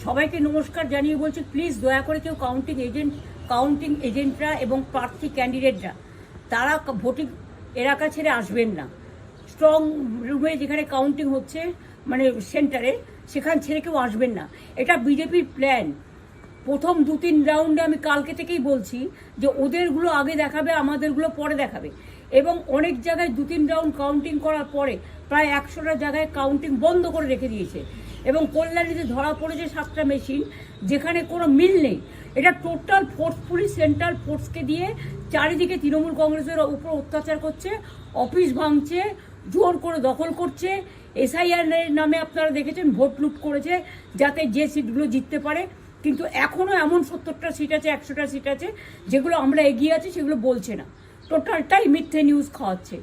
সবাইকে নমস্কার জানিয়ে বলছি, প্লিজ দয়া করে কেউ কাউন্টিং এজেন্টরা এবং প্রার্থী ক্যান্ডিডেটরা তারা ভোটিং এলাকা ছেড়ে আসবেন না। স্ট্রং রুমে যেখানে কাউন্টিং হচ্ছে, মানে সেন্টারে, সেখান ছেড়ে কেউ আসবেন না। এটা বিজেপির প্ল্যান। প্রথম 2-3 রাউন্ডে আমি কালকে থেকেই বলছি যে ওদেরগুলো আগে দেখাবে, আমাদেরগুলো পরে দেখাবে। এবং অনেক জায়গায় 2-3 রাউন্ড কাউন্টিং করার পরে প্রায় 100টা জায়গায় কাউন্টিং বন্ধ করে রেখে দিয়েছে। এবং কল্যাণীতে ধরা পড়েছে 7টা মেশিন, যেখানে কোনো মিল নেই। এটা টোটাল ফোর্সফুলি সেন্ট্রাল ফোর্সকে দিয়ে চারিদিকে তৃণমূল কংগ্রেসের উপর অত্যাচার করছে, অফিস ভাঙছে, জোর করে দখল করছে। এসআইআর নামে আপনারা দেখেছেন ভোট লুট করেছে যাতে যে সিটগুলো জিততে পারে। কিন্তু এখনও এমন 70টা সিট আছে, 100টা সিট আছে যেগুলো আমরা এগিয়ে আছি, সেগুলো বলছে না। টোটালটাই মিথ্যে নিউজ খাওয়াচ্ছে।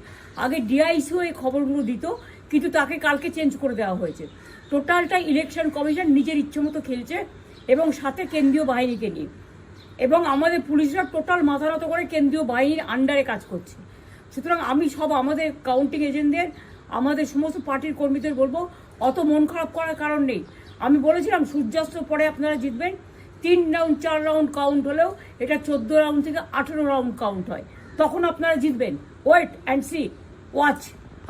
আগে ডিআইসিও এই খবরগুলো দিত, কিন্তু তাকে কালকে চেঞ্জ করে দেওয়া হয়েছে। টোটালটাই ইলেকশন কমিশন নিজের ইচ্ছে মতো খেলছে, এবং সাথে কেন্দ্রীয় বাহিনীকে নিয়ে। এবং আমাদের পুলিশরা টোটাল মাথা নত করে কেন্দ্রীয় বাহিনীর আন্ডারে কাজ করছে। সুতরাং আমি আমাদের কাউন্টিং এজেন্টদের, আমাদের সমস্ত পার্টির কর্মীদের বলবো, অত মন খারাপ করার কারণ নেই। আমি বলেছিলাম সূর্যাস্তের পরে আপনারা জিতবেন। 3 রাউন্ড 4 রাউন্ড কাউন্ট হলেও এটা 14 রাউন্ড থেকে 18 রাউন্ড কাউন্ট হয়, তখন আপনারা জিতবেন। Wait and see, watch.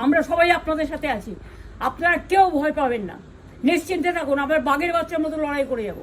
আমরা সবাই আপনাদের সাথে আছি, আপনারা কেউ ভয় পাবেন না, নিশ্চিন্তে থাকুন। আমরা বাঘের বাচ্চার মতো লড়াই করে যাব।